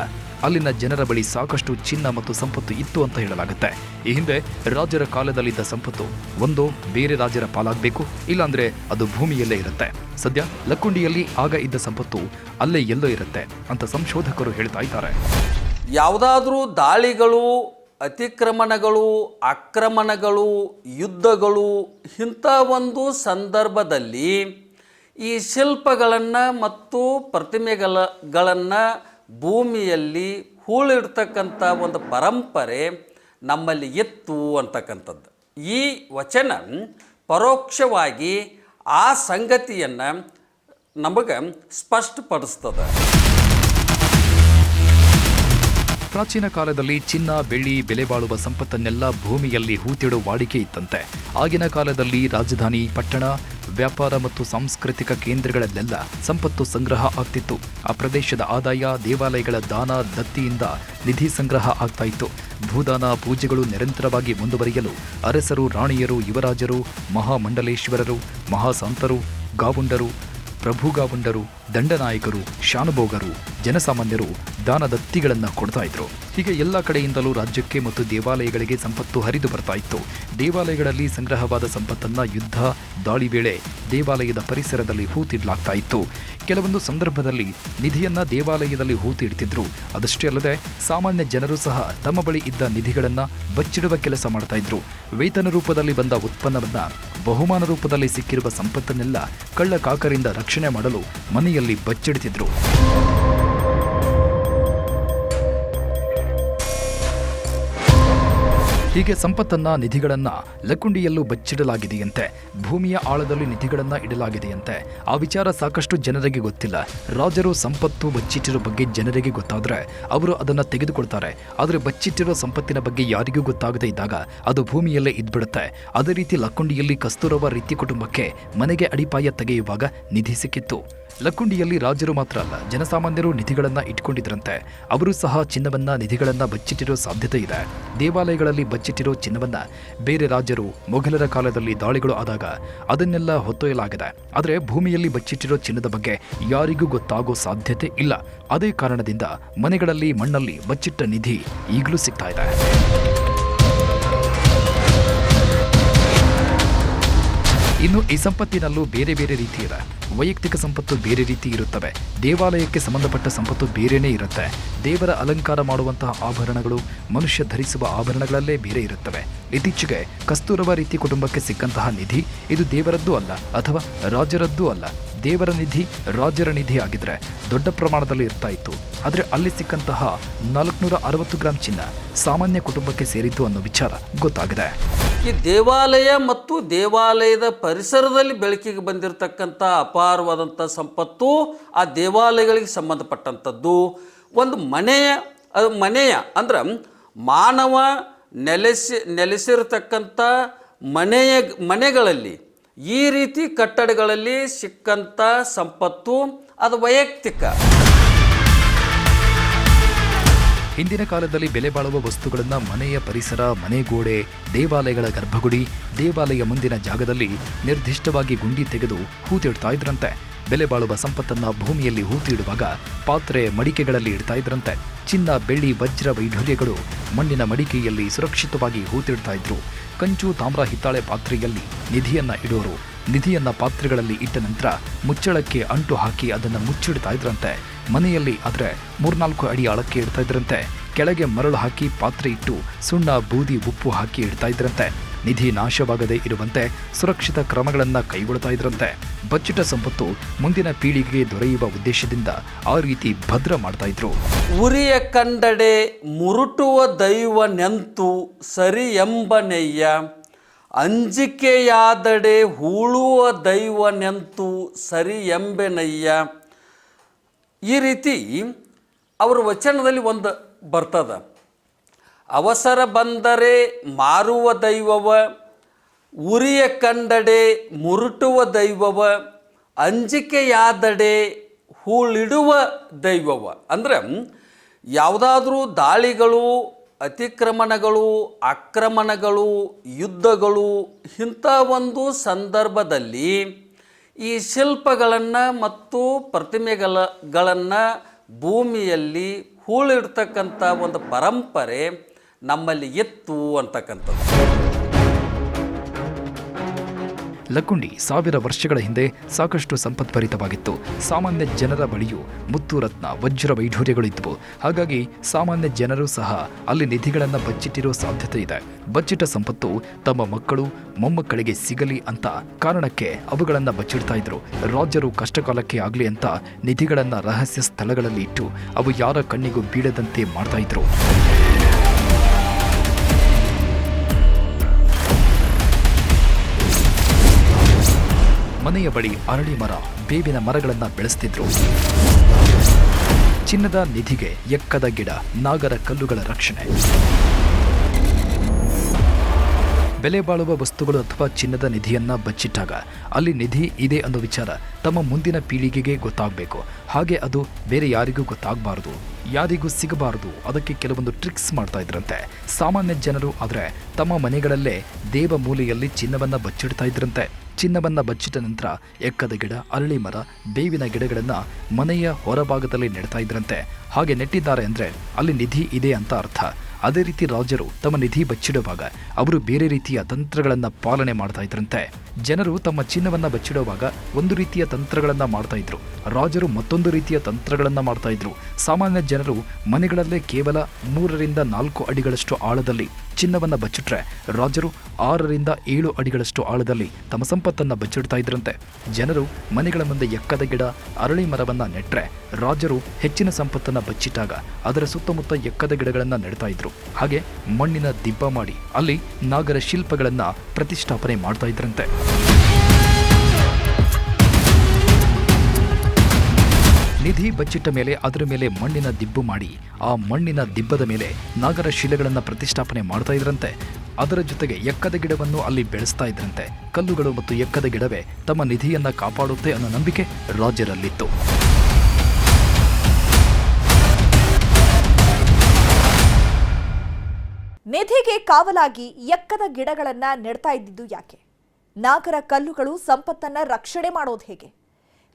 ಅಲ್ಲಿನ ಜನರ ಬಳಿ ಸಾಕಷ್ಟು ಚಿನ್ನ ಮತ್ತು ಸಂಪತ್ತು ಇತ್ತು ಅಂತ ಹೇಳಲಾಗುತ್ತೆ. ಈ ಹಿಂದೆ ರಾಜರ ಕಾಲದಲ್ಲಿದ್ದ ಸಂಪತ್ತು ಒಂದೋ ಬೇರೆ ರಾಜರ ಪಾಲಾಗಬೇಕು, ಇಲ್ಲಾಂದ್ರೆ ಅದು ಭೂಮಿಯಲ್ಲೇ ಇರುತ್ತೆ. ಸದ್ಯ ಲಕ್ಕುಂಡಿಯಲ್ಲಿ ಆಗ ಇದ್ದ ಸಂಪತ್ತು ಅಲ್ಲೇ ಎಲ್ಲೋ ಇರುತ್ತೆ ಅಂತ ಸಂಶೋಧಕರು ಹೇಳ್ತಾ ಇದ್ದಾರೆ. ಯಾವುದಾದ್ರೂ ದಾಳಿಗಳು, ಅತಿಕ್ರಮಣಗಳು, ಆಕ್ರಮಣಗಳು, ಯುದ್ಧಗಳು ಇಂಥ ಒಂದು ಸಂದರ್ಭದಲ್ಲಿ ಈ ಶಿಲ್ಪಗಳನ್ನು ಮತ್ತು ಪ್ರತಿಮೆಗಳನ್ನು ಭೂಮಿಯಲ್ಲಿ ಹೂಳಿಡ್ತಕ್ಕಂಥ ಒಂದು ಪರಂಪರೆ ನಮ್ಮಲ್ಲಿ ಇತ್ತು ಅಂತಕ್ಕಂಥದ್ದು. ಈ ವಚನ ಪರೋಕ್ಷವಾಗಿ ಆ ಸಂಗತಿಯನ್ನು ನಮಗೆ ಸ್ಪಷ್ಟಪಡಿಸ್ತದೆ. ಪ್ರಾಚೀನ ಕಾಲದಲ್ಲಿ ಚಿನ್ನ, ಬೆಳ್ಳಿ, ಬೆಲೆ ಬಾಳುವ ಸಂಪತ್ತನ್ನೆಲ್ಲ ಭೂಮಿಯಲ್ಲಿ ಹೂತಿಡುವ ವಾಡಿಕೆ ಇತ್ತಂತೆ. ಆಗಿನ ಕಾಲದಲ್ಲಿ ರಾಜಧಾನಿ, ಪಟ್ಟಣ, ವ್ಯಾಪಾರ ಮತ್ತು ಸಾಂಸ್ಕೃತಿಕ ಕೇಂದ್ರಗಳಲ್ಲೆಲ್ಲ ಸಂಪತ್ತು ಸಂಗ್ರಹ ಆಗ್ತಿತ್ತು. ಆ ಪ್ರದೇಶದ ಆದಾಯ, ದೇವಾಲಯಗಳ ದಾನ, ದತ್ತಿಯಿಂದ ನಿಧಿ ಸಂಗ್ರಹ ಆಗ್ತಾ ಇತ್ತು. ಭೂದಾನ, ಪೂಜೆಗಳು ನಿರಂತರವಾಗಿ ಮುಂದುವರಿಯಲು ಅರಸರು, ರಾಣಿಯರು, ಯುವರಾಜರು, ಮಹಾಮಂಡಲೇಶ್ವರರು, ಮಹಾಸಂತರು, ಗಾವುಂಡರು, ಪ್ರಭುಗಾವುಂಡರು, ದಂಡನಾಯಕರು, ಶಾನುಭೋಗರು, ಜನಸಾಮಾನ್ಯರು ದಾನದತ್ತಿಗಳನ್ನು ಕೊಡ್ತಾ ಇದ್ರು. ಹೀಗೆ ಎಲ್ಲ ಕಡೆಯಿಂದಲೂ ರಾಜ್ಯಕ್ಕೆ ಮತ್ತು ದೇವಾಲಯಗಳಿಗೆ ಸಂಪತ್ತು ಹರಿದು ಬರ್ತಾ ಇತ್ತು. ದೇವಾಲಯಗಳಲ್ಲಿ ಸಂಗ್ರಹವಾದ ಸಂಪತ್ತನ್ನ ಯುದ್ಧ, ದಾಳಿ ವೇಳೆ ದೇವಾಲಯದ ಪರಿಸರದಲ್ಲಿ ಹೂತಿಡ್ಲಾಗ್ತಾ ಇತ್ತು. ಕೆಲವೊಂದು ಸಂದರ್ಭದಲ್ಲಿ ನಿಧಿಯನ್ನ ದೇವಾಲಯದಲ್ಲಿ ಹೂತಿಡ್ತಿದ್ರು. ಅದಷ್ಟೇ ಅಲ್ಲದೆ ಸಾಮಾನ್ಯ ಜನರು ಸಹ ತಮ್ಮ ಬಳಿ ಇದ್ದ ನಿಧಿಗಳನ್ನ ಬಚ್ಚಿಡುವ ಕೆಲಸ ಮಾಡ್ತಾ ಇದ್ರು. ವೇತನ ರೂಪದಲ್ಲಿ ಬಂದ ಉತ್ಪನ್ನವನ್ನ, ಬಹುಮಾನ ರೂಪದಲ್ಲಿ ಸಿಕ್ಕಿರುವ ಸಂಪತ್ತನ್ನೆಲ್ಲ ಕಳ್ಳ ಕಾಕರಿಂದ ರಕ್ಷಣೆ ಮಾಡಲು ಮನೆಯಲ್ಲಿ ಬಚ್ಚಿಡ್ತಿದ್ರು. ಹೀಗೆ ಸಂಪತ್ತನ್ನ, ನಿಧಿಗಳನ್ನ ಲಕ್ಕುಂಡಿಯಲ್ಲೂ ಬಚ್ಚಿಡಲಾಗಿದೆಯಂತೆ. ಭೂಮಿಯ ಆಳದಲ್ಲಿ ನಿಧಿಗಳನ್ನ ಇಡಲಾಗಿದೆಯಂತೆ. ಆ ವಿಚಾರ ಸಾಕಷ್ಟು ಜನರಿಗೆ ಗೊತ್ತಿಲ್ಲ. ರಾಜರು ಸಂಪತ್ತು ಬಚ್ಚಿಟ್ಟಿರೋ ಬಗ್ಗೆ ಜನರಿಗೆ ಗೊತ್ತಾದ್ರೆ ಅವರು ಅದನ್ನ ತೆಗೆದುಕೊಳ್ತಾರೆ. ಆದರೆ ಬಚ್ಚಿಟ್ಟಿರೋ ಸಂಪತ್ತಿನ ಬಗ್ಗೆ ಯಾರಿಗೂ ಗೊತ್ತಾಗದೇ ಇದ್ದಾಗ ಅದು ಭೂಮಿಯಲ್ಲೇ ಇದ್ಬಿಡುತ್ತೆ. ಅದೇ ರೀತಿ ಲಕ್ಕುಂಡಿಯಲ್ಲಿ ಕಸ್ತೂರವ ರೀತಿ ಕುಟುಂಬಕ್ಕೆ ಮನೆಗೆ ಅಡಿಪಾಯ ತೆಗೆಯುವಾಗ ನಿಧಿ ಸಿಕ್ಕಿತ್ತು. ಲಕ್ಕುಂಡಿಯಲ್ಲಿ ರಾಜರು ಮಾತ್ರ ಅಲ್ಲ, ಜನಸಾಮಾನ್ಯರು ನಿಧಿಗಳನ್ನ ಇಟ್ಕೊಂಡಿದ್ರಂತೆ. ಅವರು ಸಹ ಚಿನ್ನವನ್ನ, ನಿಧಿಗಳನ್ನ ಬಚ್ಚಿಟ್ಟಿರೋ ಸಾಧ್ಯತೆ ಇದೆ. ದೇವಾಲಯಗಳಲ್ಲಿ ಬಚ್ಚಿಟ್ಟಿರೋ ಚಿನ್ನವನ್ನ ಬೇರೆ ರಾಜರು ಮೊಘಲರ ಕಾಲದಲ್ಲಿ ದಾಳಿಗಳು ಆದಾಗ ಅದನ್ನೆಲ್ಲ ಹೊತ್ತೊಯ್ಯಲಾಗಿದೆ. ಆದರೆ ಭೂಮಿಯಲ್ಲಿ ಬಚ್ಚಿಟ್ಟಿರೋ ಚಿನ್ನದ ಬಗ್ಗೆ ಯಾರಿಗೂ ಗೊತ್ತಾಗೋ ಸಾಧ್ಯತೆ ಇಲ್ಲ. ಅದೇ ಕಾರಣದಿಂದ ಮನೆಗಳಲ್ಲಿ ಮಣ್ಣಲ್ಲಿ ಬಚ್ಚಿಟ್ಟ ನಿಧಿ ಈಗಲೂ ಸಿಗ್ತಾ ಇದೆ. ಇನ್ನು ಈ ಸಂಪತ್ತಿನಲ್ಲೂ ಬೇರೆ ಬೇರೆ ರೀತಿ ಇದೆ. ವೈಯಕ್ತಿಕ ಸಂಪತ್ತು ಬೇರೆ ರೀತಿ ಇರುತ್ತವೆ. ದೇವಾಲಯಕ್ಕೆ ಸಂಬಂಧಪಟ್ಟ ಸಂಪತ್ತು ಬೇರೆನೇ ಇರುತ್ತೆ. ದೇವರ ಅಲಂಕಾರ ಮಾಡುವಂತಹ ಆಭರಣಗಳು ಮನುಷ್ಯ ಧರಿಸುವ ಆಭರಣಗಳಲ್ಲೇ ಬೇರೆ ಇರುತ್ತವೆ. ಇತ್ತೀಚೆಗೆ ಕಸ್ತೂರವ ರೀತಿ ಕುಟುಂಬಕ್ಕೆ ಸಿಕ್ಕಂತಹ ನಿಧಿ ಇದು ದೇವರದ್ದೂ ಅಲ್ಲ ಅಥವಾ ರಾಜರದ್ದೂ ಅಲ್ಲ. ದೇವರ ನಿಧಿ, ರಾಜರ ನಿಧಿ ಆಗಿದ್ರೆ ದೊಡ್ಡ ಪ್ರಮಾಣದಲ್ಲಿ ಇರ್ತಾ ಇತ್ತು. ಆದರೆ ಅಲ್ಲಿ ಸಿಕ್ಕಂತಹ 460 ಗ್ರಾಂ ಚಿನ್ನ ಸಾಮಾನ್ಯ ಕುಟುಂಬಕ್ಕೆ ಸೇರಿದ್ದು ಅನ್ನೋ ವಿಚಾರ ಗೊತ್ತಾಗಿದೆ. ಈ ದೇವಾಲಯ ಮತ್ತು ದೇವಾಲಯದ ಪರಿಸರದಲ್ಲಿ ಬೆಳಕಿಗೆ ಬಂದಿರತಕ್ಕಂಥ ಅಪಾರವಾದಂಥ ಸಂಪತ್ತು ಆ ದೇವಾಲಯಗಳಿಗೆ ಸಂಬಂಧಪಟ್ಟಂಥದ್ದು. ಒಂದು ಮನೆಯ ಅಂದ್ರೆ ಮಾನವ ನೆಲೆಸಿರತಕ್ಕಂಥ ಮನೆಗಳಲ್ಲಿ ಈ ರೀತಿ ಕಟ್ಟಡಗಳಲ್ಲಿ ಸಿಕ್ಕಂಥ ಸಂಪತ್ತು ಅದು ವೈಯಕ್ತಿಕ. ಹಿಂದಿನ ಕಾಲದಲ್ಲಿ ಬೆಲೆ ಬಾಳುವ ವಸ್ತುಗಳನ್ನ ಮನೆಯ ಪರಿಸರ, ಮನೆ ಗೋಡೆ, ದೇವಾಲಯಗಳ ಗರ್ಭಗುಡಿ, ದೇವಾಲಯ ಮುಂದಿನ ಜಾಗದಲ್ಲಿ ನಿರ್ದಿಷ್ಟವಾಗಿ ಗುಂಡಿ ತೆಗೆದು ಹೂತಿಡ್ತಾ ಇದ್ರಂತೆ. ಬೆಲೆ ಬಾಳುವ ಸಂಪತ್ತನ್ನ ಭೂಮಿಯಲ್ಲಿ ಹೂತಿಡುವಾಗ ಪಾತ್ರೆ, ಮಡಿಕೆಗಳಲ್ಲಿ ಇಡ್ತಾ ಇದ್ರಂತೆ. ಚಿನ್ನ, ಬೆಳ್ಳಿ, ವಜ್ರ, ವೈಢೂರ್ಯಗಳು ಮಣ್ಣಿನ ಮಡಿಕೆಯಲ್ಲಿ ಸುರಕ್ಷಿತವಾಗಿ ಹೂತಿಡ್ತಾ ಇದ್ರು. ಕಂಚು, ತಾಮ್ರ, ಹಿತ್ತಾಳೆ ಪಾತ್ರೆಯಲ್ಲಿ ನಿಧಿಯನ್ನ ಇಡೋರು. ನಿಧಿಯನ್ನ ಪಾತ್ರೆಗಳಲ್ಲಿ ಇಟ್ಟ ನಂತರ ಮುಚ್ಚಳಕ್ಕೆ ಅಂಟು ಹಾಕಿ ಅದನ್ನು ಮುಚ್ಚಿಡ್ತಾ ಇದ್ರಂತೆ. ಮನೆಯಲ್ಲಿ ಆದರೆ 3-4 ಅಡಿ ಆಳಕ್ಕೆ ಇಡ್ತಾ ಇದ್ರಂತೆ. ಕೆಳಗೆ ಮರಳು ಹಾಕಿ ಪಾತ್ರೆ ಇಟ್ಟು ಸುಣ್ಣ, ಬೂದಿ, ಉಪ್ಪು ಹಾಕಿ ಇಡ್ತಾ ಇದ್ರಂತೆ. ನಿಧಿ ನಾಶವಾಗದೇ ಇರುವಂತೆ ಸುರಕ್ಷಿತ ಕ್ರಮಗಳನ್ನು ಕೈಗೊಳ್ತಾ ಇದ್ರಂತೆ. ಬಚ್ಚಿಟ್ಟ ಸಂಪತ್ತು ಮುಂದಿನ ಪೀಳಿಗೆಗೆ ದೊರೆಯುವ ಉದ್ದೇಶದಿಂದ ಆ ರೀತಿ ಭದ್ರ ಮಾಡ್ತಾ ಇದ್ರು. ಉರಿಯ ಕಂಡಡೆ ಮುರುಟುವ ದೈವ ನೆಂತು ಸರಿ ಎಂಬ ನೆಯ್ಯ, ಅಂಜಿಕೆಯಾದಡೆ ಹೂಳುವ ದೈವ ನೆಂತು ಸರಿ ಎಂಬೆನಯ್ಯ. ಈ ರೀತಿ ಅವರ ವಚನದಲ್ಲಿ ಒಂದು ಬರ್ತದ. ಅವಸರ ಬಂದರೆ ಮಾರುವ ದೈವವ, ಉರಿಯ ಕಂಡಡೆ ಮುರುಟುವ ದೈವವ, ಅಂಜಿಕೆಯಾದಡೆ ಹೂಳಿಡುವ ದೈವವ. ಅಂದರೆ ಯಾವುದಾದ್ರೂ ದಾಳಿಗಳು, ಅತಿಕ್ರಮಣಗಳು, ಆಕ್ರಮಣಗಳು, ಯುದ್ಧಗಳು ಇಂಥ ಒಂದು ಸಂದರ್ಭದಲ್ಲಿ ಈ ಶಿಲ್ಪಗಳನ್ನು ಮತ್ತು ಪ್ರತಿಮೆಗಳನ್ನು ಭೂಮಿಯಲ್ಲಿ ಹೂಳಿಡ್ತಕ್ಕಂಥ ಒಂದು ಪರಂಪರೆ ನಮ್ಮಲ್ಲಿ ಇತ್ತು ಅಂತಕ್ಕಂಥದ್ದು. ಲಕ್ಕುಂಡಿ 1000 ವರ್ಷಗಳ ಹಿಂದೆ ಸಾಕಷ್ಟು ಸಂಪತ್ಭರಿತವಾಗಿತ್ತು. ಸಾಮಾನ್ಯ ಜನರ ಬಳಿಯೂ ಮುತ್ತು ರತ್ನ, ವಜ್ರ ವೈಢೂರ್ಯಗಳಿದ್ದವು. ಹಾಗಾಗಿ ಸಾಮಾನ್ಯ ಜನರು ಸಹ ಅಲ್ಲಿ ನಿಧಿಗಳನ್ನು ಬಚ್ಚಿಟ್ಟಿರೋ ಸಾಧ್ಯತೆ ಇದೆ. ಬಚ್ಚಿಟ್ಟ ಸಂಪತ್ತು ತಮ್ಮ ಮಕ್ಕಳು, ಮೊಮ್ಮಕ್ಕಳಿಗೆ ಸಿಗಲಿ ಅಂತ ಕಾರಣಕ್ಕೆ ಅವುಗಳನ್ನು ಬಚ್ಚಿಡ್ತಾ ಇದ್ರು. ರಾಜರು ಕಷ್ಟಕಾಲಕ್ಕೆ ಆಗಲಿ ಅಂತ ನಿಧಿಗಳನ್ನು ರಹಸ್ಯ ಸ್ಥಳಗಳಲ್ಲಿ ಇಟ್ಟು ಅವು ಯಾರ ಕಣ್ಣಿಗೂ ಬೀಳದಂತೆ ಮಾಡ್ತಾ ಇದ್ರು. ಮನೆಯ ಬಳಿ ಅರಳಿ ಮರ, ಬೇವಿನ ಮರಗಳನ್ನು ಬೆಳೆಸ್ತಿದ್ರು. ಚಿನ್ನದ ನಿಧಿಗೆ ಎಕ್ಕದ ಗಿಡ, ನಾಗರ ಕಲ್ಲುಗಳ ರಕ್ಷಣೆ. ಬೆಲೆ ಬಾಳುವ ವಸ್ತುಗಳು ಅಥವಾ ಚಿನ್ನದ ನಿಧಿಯನ್ನ ಬಚ್ಚಿಟ್ಟಾಗ ಅಲ್ಲಿ ನಿಧಿ ಇದೆ ಅನ್ನೋ ವಿಚಾರ ತಮ್ಮ ಮುಂದಿನ ಪೀಳಿಗೆಗೆ ಗೊತ್ತಾಗಬೇಕು. ಹಾಗೆ ಅದು ಬೇರೆ ಯಾರಿಗೂ ಗೊತ್ತಾಗಬಾರದು, ಯಾರಿಗೂ ಸಿಗಬಾರದು. ಅದಕ್ಕೆ ಕೆಲವೊಂದು ಟ್ರಿಕ್ಸ್ ಮಾಡ್ತಾ ಇದ್ರಂತೆ. ಸಾಮಾನ್ಯ ಜನರು ಆದರೆ ತಮ್ಮ ಮನೆಗಳಲ್ಲೇ ದೇವ ಮೂಲೆಯಲ್ಲಿ ಚಿನ್ನವನ್ನ ಬಚ್ಚಿಡ್ತಾ ಇದ್ರಂತೆ. ಚಿನ್ನವನ್ನ ಬಚ್ಚಿಟ್ಟ ನಂತರ ಎಕ್ಕದ ಗಿಡ, ಅರಳಿ ಮರ, ಬೇವಿನ ಗಿಡಗಳನ್ನು ಮನೆಯ ಹೊರಭಾಗದಲ್ಲಿ ನೆಡ್ತಾ ಇದ್ರಂತೆ. ಹಾಗೆ ನೆಟ್ಟಿದ್ದಾರೆ ಅಂದರೆ ಅಲ್ಲಿ ನಿಧಿ ಇದೆ ಅಂತ ಅರ್ಥ. ಅದೇ ರೀತಿ ರಾಜರು ತಮ್ಮ ನಿಧಿ ಬಚ್ಚಿಡುವಾಗ ಅವರು ಬೇರೆ ರೀತಿಯ ತಂತ್ರಗಳನ್ನು ಪಾಲನೆ ಮಾಡ್ತಾ ಇದ್ರಂತೆ. ಜನರು ತಮ್ಮ ಚಿನ್ನವನ್ನು ಬಚ್ಚಿಡುವಾಗ ಒಂದು ರೀತಿಯ ತಂತ್ರಗಳನ್ನು ಮಾಡ್ತಾ ಇದ್ರು, ರಾಜರು ಮತ್ತೊಂದು ರೀತಿಯ ತಂತ್ರಗಳನ್ನು ಮಾಡ್ತಾ ಇದ್ರು. ಸಾಮಾನ್ಯ ಜನರು ಮನೆಗಳಲ್ಲೇ ಕೇವಲ 3 ರಿಂದ 4 ಅಡಿಗಳಷ್ಟು ಆಳದಲ್ಲಿ ಚಿನ್ನವನ್ನು ಬಚ್ಚಿಟ್ರೆ ರಾಜರು 6 ರಿಂದ 7 ಅಡಿಗಳಷ್ಟು ಆಳದಲ್ಲಿ ತಮ್ಮ ಸಂಪತ್ತನ್ನು ಬಚ್ಚಿಡ್ತಾ ಇದ್ರಂತೆ. ಜನರು ಮನೆಗಳ ಮುಂದೆ ಎಕ್ಕದ ಗಿಡ, ಅರಳಿ ಮರವನ್ನು ನೆಟ್ರೆ ರಾಜರು ಹೆಚ್ಚಿನ ಸಂಪತ್ತನ್ನು ಬಚ್ಚಿಟ್ಟಾಗ ಅದರ ಸುತ್ತಮುತ್ತ ಎಕ್ಕದ ಗಿಡಗಳನ್ನು ನೆಡ್ತಾ ಇದ್ರು. ಹಾಗೆ ಮಣ್ಣಿನ ದಿಬ್ಬ ಮಾಡಿ ಅಲ್ಲಿ ನಾಗರ ಶಿಲ್ಪಗಳನ್ನು ಪ್ರತಿಷ್ಠಾಪನೆ ಮಾಡ್ತಾ ಇದ್ರಂತೆ. ನಿಧಿ ಬಚ್ಚಿಟ್ಟ ಮೇಲೆ ಅದರ ಮೇಲೆ ಮಣ್ಣಿನ ದಿಬ್ಬು ಮಾಡಿ ಆ ಮಣ್ಣಿನ ದಿಬ್ಬದ ಮೇಲೆ ನಾಗರ ಶಿಲೆಗಳನ್ನು ಪ್ರತಿಷ್ಠಾಪನೆ ಮಾಡ್ತಾ ಇದ್ರಂತೆ. ಅದರ ಜೊತೆಗೆ ಎಕ್ಕದ ಗಿಡವನ್ನು ಅಲ್ಲಿ ಬೆಳೆಸ್ತಾ ಇದ್ರಂತೆ. ಕಲ್ಲುಗಳು ಮತ್ತು ಎಕ್ಕದ ಗಿಡವೇ ತಮ್ಮ ನಿಧಿಯನ್ನ ಕಾಪಾಡುತ್ತೆ ಅನ್ನೋ ನಂಬಿಕೆ ರಾಜರಲ್ಲಿತ್ತು. ನಿಧಿಗೆ ಕಾವಲಾಗಿ ಎಕ್ಕದ ಗಿಡಗಳನ್ನ ನೆಡ್ತಾ ಇದ್ದಿದ್ದು ಯಾಕೆ? ನಾಗರ ಕಲ್ಲುಗಳು ಸಂಪತ್ತನ್ನ ರಕ್ಷಣೆ ಮಾಡೋದು ಹೇಗೆ?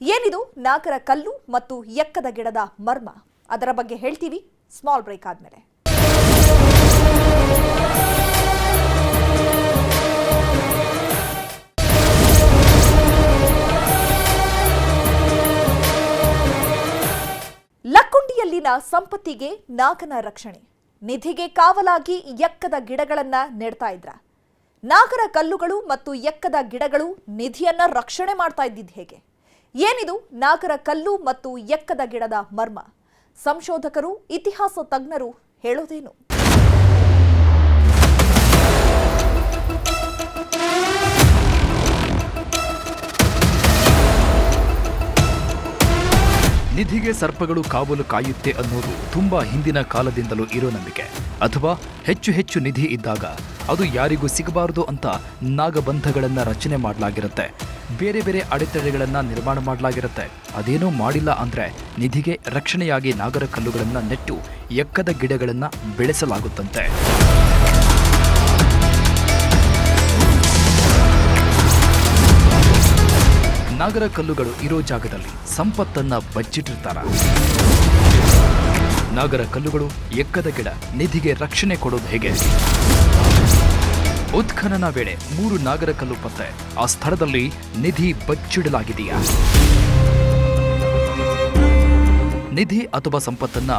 ಏನಿದು ನಾಗರ ಕಲ್ಲು ಮತ್ತು ಎಕ್ಕದ ಗಿಡದ ಮರ್ಮ? ಅದರ ಬಗ್ಗೆ ಹೇಳ್ತೀವಿ ಸ್ಮಾಲ್ ಬ್ರೇಕ್ ಆದ್ಮೇಲೆ. ಲಕ್ಕುಂಡಿಯಲ್ಲಿನ ಸಂಪತ್ತಿಗೆ ನಾಗನ ರಕ್ಷಣೆ, ನಿಧಿಗೆ ಕಾವಲಾಗಿ ಎಕ್ಕದ ಗಿಡಗಳನ್ನ ನೆಡ್ತಾ ಇದ್ರ. ನಾಗರ ಕಲ್ಲುಗಳು ಮತ್ತು ಎಕ್ಕದ ಗಿಡಗಳು ನಿಧಿಯನ್ನ ರಕ್ಷಣೆ ಮಾಡ್ತಾ ಇದ್ದಿದ್ದು ಹೇಗೆ? ಏನಿದು ನಾಗರ ಕಲ್ಲು ಮತ್ತು ಎಕ್ಕದ ಗಿಡದ ಮರ್ಮ? ಸಂಶೋಧಕರು, ಇತಿಹಾಸ ತಜ್ಞರು ಹೇಳೋದೇನು? ನಿಧಿಗೆ ಸರ್ಪಗಳು ಕಾವಲು ಕಾಯುತ್ತೆ ಅನ್ನೋದು ತುಂಬಾ ಹಿಂದಿನ ಕಾಲದಿಂದಲೂ ಇರೋ ನಂಬಿಕೆ. ಅಥವಾ ಹೆಚ್ಚು ಹೆಚ್ಚು ನಿಧಿ ಇದ್ದಾಗ ಅದು ಯಾರಿಗೂ ಸಿಗಬಾರದು ಅಂತ ನಾಗಬಂಧಗಳನ್ನ ರಚನೆ ಮಾಡಲಾಗಿರುತ್ತೆ. ಬೇರೆ ಬೇರೆ ಅಡೆತಡೆಗಳನ್ನ ನಿರ್ಮಾಣ ಮಾಡಲಾಗಿರುತ್ತೆ. ಅದೇನೋ ಮಾಡಿಲ್ಲ ಅಂದ್ರೆ ನಿಧಿಗೆ ರಕ್ಷಣೆಯಾಗಿ ನಾಗರ ಕಲ್ಲುಗಳನ್ನ ನೆಟ್ಟು ಎಕ್ಕದ ಗಿಡಗಳನ್ನ ಬೆಳೆಸಲಾಗುತ್ತಂತೆ. ನಾಗರ ಕಲ್ಲುಗಳು ಇರೋ ಜಾಗದಲ್ಲಿ ಸಂಪತ್ತನ್ನ ಬಚ್ಚಿಟ್ಟಿರ್ತಾರ. ನಾಗರ ಕಲ್ಲುಗಳು, ಎಕ್ಕದ ಗಿಡ ನಿಧಿಗೆ ರಕ್ಷಣೆ ಕೊಡೋದು ಹೇಗೆ? ಉತ್ಖನನ ವೇಳೆ 3 ನಾಗರ ಕಲ್ಲು ಪತ್ತೆ. ಆ ಸ್ಥಳದಲ್ಲಿ ನಿಧಿ ಬಚ್ಚಿಡಲಾಗಿದೆಯಾ? ನಿಧಿ ಅಥವಾ ಸಂಪತ್ತನ್ನ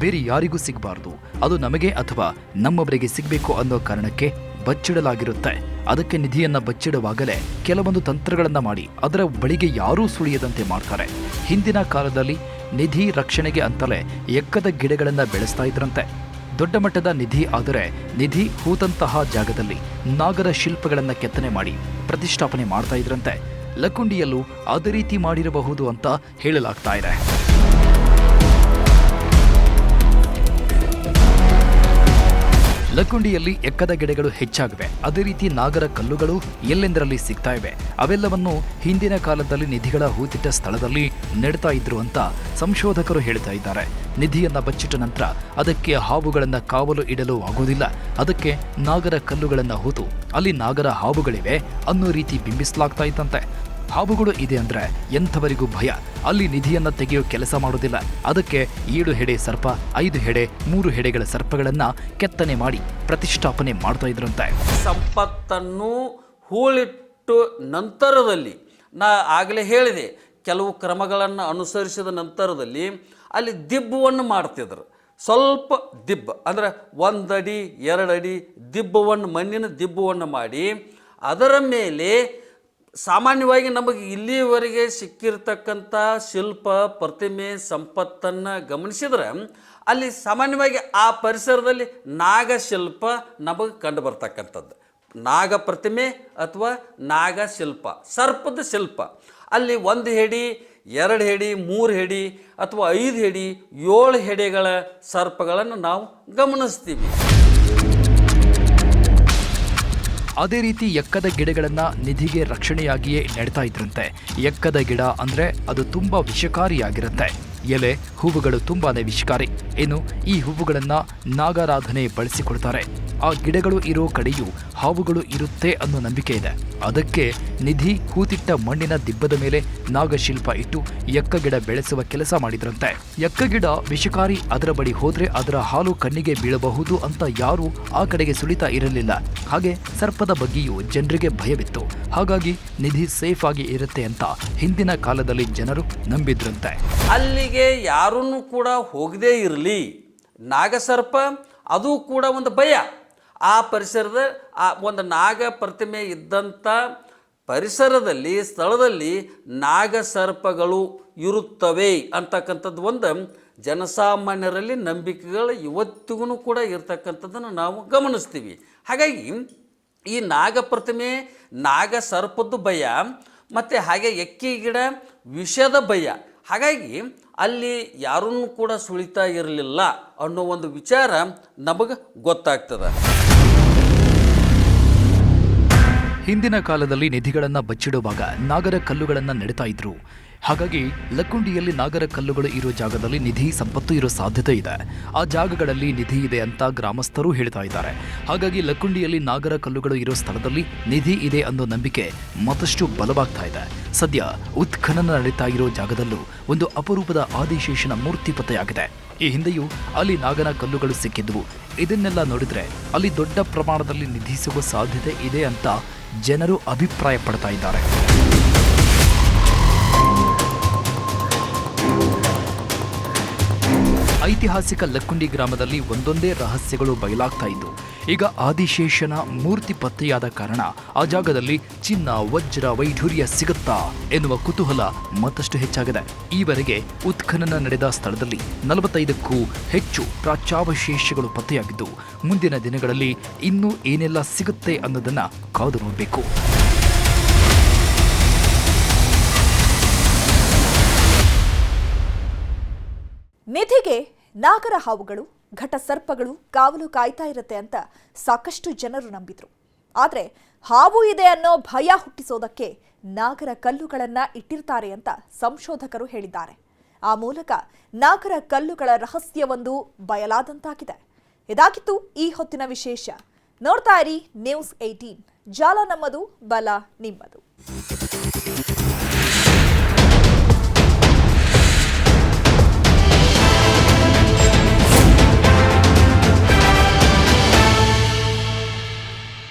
ಬೇರೆ ಯಾರಿಗೂ ಸಿಗಬಾರದು, ಅದು ನಮಗೆ ಅಥವಾ ನಮ್ಮವರಿಗೆ ಸಿಗಬೇಕು ಅನ್ನೋ ಕಾರಣಕ್ಕೆ ಬಚ್ಚಿಡಲಾಗಿರುತ್ತೆ. ಅದಕ್ಕೆ ನಿಧಿಯನ್ನ ಬಚ್ಚಿಡುವಾಗಲೇ ಕೆಲವೊಂದು ತಂತ್ರಗಳನ್ನ ಮಾಡಿ ಅದರ ಬಳಿಗೆ ಯಾರೂ ಸುಳಿಯದಂತೆ ಮಾಡ್ತಾರೆ. ಹಿಂದಿನ ಕಾಲದಲ್ಲಿ ನಿಧಿ ರಕ್ಷಣೆಗೆ ಅಂತಲೇ ಎಕ್ಕದ ಗಿಡಗಳನ್ನ ಬೆಳೆಸ್ತಾ ಇದ್ರಂತೆ. ದೊಡ್ಡ ಮಟ್ಟದ ನಿಧಿ ಆದರೆ ನಿಧಿ ಹೂತಂತಹ ಜಾಗದಲ್ಲಿ ನಾಗರ ಶಿಲ್ಪಗಳನ್ನ ಕೆತ್ತನೆ ಮಾಡಿ ಪ್ರತಿಷ್ಠಾಪನೆ ಮಾಡ್ತಾ ಇದ್ರಂತೆ. ಲಕ್ಕುಂಡಿಯಲ್ಲೂ ಅದೇ ರೀತಿ ಮಾಡಿರಬಹುದು ಅಂತ ಹೇಳಲಾಗ್ತಾ ಇದೆ. ಲಕ್ಕುಂಡಿಯಲ್ಲಿ ಎಕ್ಕದ ಗಿಡಗಳು ಹೆಚ್ಚಾಗಿವೆ. ಅದೇ ರೀತಿ ನಾಗರ ಕಲ್ಲುಗಳು ಎಲ್ಲೆಂದರಲ್ಲಿ ಸಿಗ್ತಾ ಇವೆ. ಅವೆಲ್ಲವನ್ನು ಹಿಂದಿನ ಕಾಲದಲ್ಲಿ ನಿಧಿಗಳ ಹೂತಿಟ್ಟ ಸ್ಥಳದಲ್ಲಿ ನೆಡ್ತಾ ಇದ್ರು ಅಂತ ಸಂಶೋಧಕರು ಹೇಳ್ತಾ ಇದ್ದಾರೆ. ನಿಧಿಯನ್ನ ಬಚ್ಚಿಟ್ಟ ನಂತರ ಅದಕ್ಕೆ ಹಾವುಗಳನ್ನ ಕಾವಲು ಇಡಲು ಆಗೋದಿಲ್ಲ. ಅದಕ್ಕೆ ನಾಗರ ಕಲ್ಲುಗಳನ್ನ ಹೂತು ಅಲ್ಲಿ ನಾಗರ ಹಾವುಗಳಿವೆ ಅನ್ನೋ ರೀತಿ ಬಿಂಬಿಸಲಾಗ್ತಾ ಇತ್ತಂತೆ. ಹಾವುಗಳು ಇದೆ ಅಂದ್ರೆ ಎಂಥವರಿಗೂ ಭಯ. ಅಲ್ಲಿ ನಿಧಿಯನ್ನ ತೆಗೆಯೋ ಕೆಲಸ ಮಾಡೋದಿಲ್ಲ. ಅದಕ್ಕೆ 7 ಹೆಡೆ ಸರ್ಪ, 5 ಹೆಡೆ, 3 ಹೆಡೆಗಳ ಸರ್ಪಗಳನ್ನ ಕೆತ್ತನೆ ಮಾಡಿ ಪ್ರತಿಷ್ಠಾಪನೆ ಮಾಡ್ತಾ ಇದ್ರಂತೆ. ಸಂಪತ್ತನ್ನು ಹೂಳಿಟ್ಟು ನಂತರದಲ್ಲಿ ನಾ ಆಗಲೇ ಹೇಳಿದೆ, ಕೆಲವು ಕ್ರಮಗಳನ್ನು ಅನುಸರಿಸಿದ ನಂತರದಲ್ಲಿ ಅಲ್ಲಿ ದಿಬ್ಬವನ್ನು ಮಾಡ್ತಿದ್ರು. ಸ್ವಲ್ಪ ದಿಬ್ಬ ಅಂದರೆ 1 ಅಡಿ 2 ಅಡಿ ದಿಬ್ಬವನ್ನು, ಮಣ್ಣಿನ ದಿಬ್ಬವನ್ನು ಮಾಡಿ ಅದರ ಮೇಲೆ ಸಾಮಾನ್ಯವಾಗಿ ನಮಗೆ ಇಲ್ಲಿಯವರೆಗೆ ಸಿಕ್ಕಿರ್ತಕ್ಕಂಥ ಶಿಲ್ಪ, ಪ್ರತಿಮೆ, ಸಂಪತ್ತನ್ನು ಗಮನಿಸಿದ್ರೆ ಅಲ್ಲಿ ಸಾಮಾನ್ಯವಾಗಿ ಆ ಪರಿಸರದಲ್ಲಿ ನಾಗಶಿಲ್ಪ ನಮಗೆ ಕಂಡು ಬರ್ತಕ್ಕಂಥದ್ದು. ನಾಗ ಪ್ರತಿಮೆ ಅಥವಾ ನಾಗಶಿಲ್ಪ, ಸರ್ಪದ ಶಿಲ್ಪ ಅಲ್ಲಿ 1 ಹೆಡಿ 2 ಹೆಡಿ 3 ಹೆಡಿ ಅಥವಾ 5 ಹೆಡಿ 7 ಹೆಡೆಗಳ ಸರ್ಪಗಳನ್ನು ನಾವು ಗಮನಿಸ್ತೀವಿ. ಅದೇ ರೀತಿ ಎಕ್ಕದ ಗಿಡಗಳನ್ನ ನಿಧಿಗೆ ರಕ್ಷಣೆಯಾಗಿಯೇ ನೆಡ್ತಾ ಇದ್ರಂತೆ. ಎಕ್ಕದ ಗಿಡ ಅಂದ್ರೆ ಅದು ತುಂಬಾ ವಿಷಕಾರಿಯಾಗಿರುತ್ತೆ. ಎಲೆ, ಹೂವುಗಳು ತುಂಬಾನೇ ವಿಷಕಾರಿ. ಇನ್ನು ಈ ಹೂವುಗಳನ್ನ ನಾಗಾರಾಧನೆ ಬಳಸಿಕೊಳ್ತಾರೆ. ಆ ಗಿಡಗಳು ಇರೋ ಕಡೆಯೂ ಹಾವುಗಳು ಇರುತ್ತೆ ಅನ್ನೋ ನಂಬಿಕೆ ಇದೆ. ಅದಕ್ಕೆ ನಿಧಿ ಹೂತಿಟ್ಟ ಮಣ್ಣಿನ ದಿಬ್ಬದ ಮೇಲೆ ನಾಗಶಿಲ್ಪ ಇಟ್ಟು ಎಕ್ಕ ಗಿಡ ಬೆಳೆಸುವ ಕೆಲಸ ಮಾಡಿದ್ರಂತೆ. ಎಕ್ಕ ಗಿಡ ವಿಷಕಾರಿ, ಅದರ ಬಳಿ ಹೋದ್ರೆ ಅದರ ಹಾಲು ಕಣ್ಣಿಗೆ ಬೀಳಬಹುದು ಅಂತ ಯಾರೂ ಆ ಕಡೆಗೆ ಸುಳಿತಾ ಇರಲಿಲ್ಲ. ಹಾಗೆ ಸರ್ಪದ ಬಗ್ಗೆಯೂ ಜನರಿಗೆ ಭಯವಿತ್ತು. ಹಾಗಾಗಿ ನಿಧಿ ಸೇಫ್ ಆಗಿ ಇರುತ್ತೆ ಅಂತ ಹಿಂದಿನ ಕಾಲದಲ್ಲಿ ಜನರು ನಂಬಿದ್ರಂತೆ. ಅಲ್ಲಿಗೆ ಯಾರನ್ನು ಕೂಡ ಹೋಗದೇ ಇರಲಿ, ನಾಗಸರ್ಪ ಅದು ಕೂಡ ಒಂದು ಭಯ. ಆ ಪರಿಸರದ ಆ ಒಂದು ನಾಗ ಪ್ರತಿಮೆ ಇದ್ದಂಥ ಪರಿಸರದಲ್ಲಿ, ಸ್ಥಳದಲ್ಲಿ ನಾಗಸರ್ಪಗಳು ಇರುತ್ತವೆ ಅಂತಕ್ಕಂಥದ್ದು ಒಂದು ಜನಸಾಮಾನ್ಯರಲ್ಲಿ ನಂಬಿಕೆಗಳು ಇವತ್ತಿಗೂ ಕೂಡ ಇರ್ತಕ್ಕಂಥದ್ದನ್ನು ನಾವು ಗಮನಿಸ್ತೀವಿ. ಹಾಗಾಗಿ ಈ ನಾಗ ಪ್ರತಿಮೆ, ನಾಗ ಸರ್ಪದ್ದು ಭಯ ಮತ್ತು ಹಾಗೆ ಎಕ್ಕಿ ಗಿಡ ವಿಷದ ಭಯ. ಹಾಗಾಗಿ ಅಲ್ಲಿ ಯಾರನ್ನೂ ಕೂಡ ಸುಳಿತಾ ಇರಲಿಲ್ಲ ಅನ್ನೋ ಒಂದು ವಿಚಾರ ನಮಗೆ ಗೊತ್ತಾಗ್ತದೆ. ಹಿಂದಿನ ಕಾಲದಲ್ಲಿ ನಿಧಿಗಳನ್ನ ಬಚ್ಚಿಡುವಾಗ ನಾಗರ ಕಲ್ಲುಗಳನ್ನ ನೆಡ್ತಾ ಇದ್ರು. ಹಾಗಾಗಿ ಲಕ್ಕುಂಡಿಯಲ್ಲಿ ನಾಗರ ಕಲ್ಲುಗಳು ಇರೋ ಜಾಗದಲ್ಲಿ ನಿಧಿ ಸಂಪತ್ತು ಇರೋ ಸಾಧ್ಯತೆ ಇದೆ. ಆ ಜಾಗಗಳಲ್ಲಿ ನಿಧಿ ಇದೆ ಅಂತ ಗ್ರಾಮಸ್ಥರು ಹೇಳ್ತಾ ಇದ್ದಾರೆ. ಹಾಗಾಗಿ ಲಕ್ಕುಂಡಿಯಲ್ಲಿ ನಾಗರ ಕಲ್ಲುಗಳು ಇರೋ ಸ್ಥಳದಲ್ಲಿ ನಿಧಿ ಇದೆ ಅನ್ನೋ ನಂಬಿಕೆ ಮತ್ತಷ್ಟು ಬಲವಾಗ್ತಾ ಇದೆ. ಸದ್ಯ ಉತ್ಖನನ ನಡೀತಾ ಇರೋ ಜಾಗದಲ್ಲೂ ಒಂದು ಅಪರೂಪದ ಆದಿಶೇಷನ ಮೂರ್ತಿ ಪತ್ತೆಯಾಗಿದೆ. ಈ ಹಿಂದೆಯೂ ಅಲ್ಲಿ ನಾಗನ ಕಲ್ಲುಗಳು ಸಿಕ್ಕಿದ್ವು. ಇದನ್ನೆಲ್ಲ ನೋಡಿದ್ರೆ ಅಲ್ಲಿ ದೊಡ್ಡ ಪ್ರಮಾಣದಲ್ಲಿ ನಿಧಿ ಸಿಗುವ ಸಾಧ್ಯತೆ ಇದೆ ಅಂತ ಜನರು ಅಭಿಪ್ರಾಯ ಪಡ್ತಾ ಇದ್ದಾರೆ. ಐತಿಹಾಸಿಕ ಲಕ್ಕುಂಡಿ ಗ್ರಾಮದಲ್ಲಿ ಒಂದೊಂದೇ ರಹಸ್ಯಗಳು ಬಯಲಾಗ್ತಾ ಇದ್ದು, ಈಗ ಆದಿಶೇಷನ ಮೂರ್ತಿ ಪತ್ತೆಯಾದ ಕಾರಣ ಆ ಜಾಗದಲ್ಲಿ ಚಿನ್ನ, ವಜ್ರ, ವೈಢೂರ್ಯ ಸಿಗುತ್ತಾ ಎನ್ನುವ ಕುತೂಹಲ ಮತ್ತಷ್ಟು ಹೆಚ್ಚಾಗಿದೆ. ಈವರೆಗೆ ಉತ್ಖನನ ನಡೆದ ಸ್ಥಳದಲ್ಲಿ 45ಕ್ಕೂ ಹೆಚ್ಚು ಪ್ರಾಚ್ಯಾವಶೇಷಗಳು ಪತ್ತೆಯಾಗಿದ್ದು, ಮುಂದಿನ ದಿನಗಳಲ್ಲಿ ಇನ್ನೂ ಏನೆಲ್ಲ ಸಿಗುತ್ತೆ ಅನ್ನೋದನ್ನ ಕಾದು ನೋಡಬೇಕು. ನಿಧಿಗೆ ನಾಗರ ಹಾವುಗಳು, ಘಟ ಸರ್ಪಗಳು ಕಾವಲು ಕಾಯ್ತಾ ಇರುತ್ತೆ ಅಂತ ಸಾಕಷ್ಟು ಜನರು ನಂಬಿದ್ರು. ಆದರೆ ಹಾವು ಇದೆ ಅನ್ನೋ ಭಯ ಹುಟ್ಟಿಸೋದಕ್ಕೆ ನಾಗರ ಕಲ್ಲುಗಳನ್ನ ಇಟ್ಟಿರ್ತಾರೆ ಅಂತ ಸಂಶೋಧಕರು ಹೇಳಿದ್ದಾರೆ. ಆ ಮೂಲಕ ನಾಗರ ಕಲ್ಲುಗಳ ರಹಸ್ಯವೊಂದು ಬಯಲಾದಂತಾಗಿದೆ. ಇದಾಗಿತ್ತು ಈ ಹೊತ್ತಿನ ವಿಶೇಷ. ನೋಡ್ತಾ ಇರಿ News 18, ಜಾಲ ನಮ್ಮದು, ಬಲ ನಿಮ್ಮದು.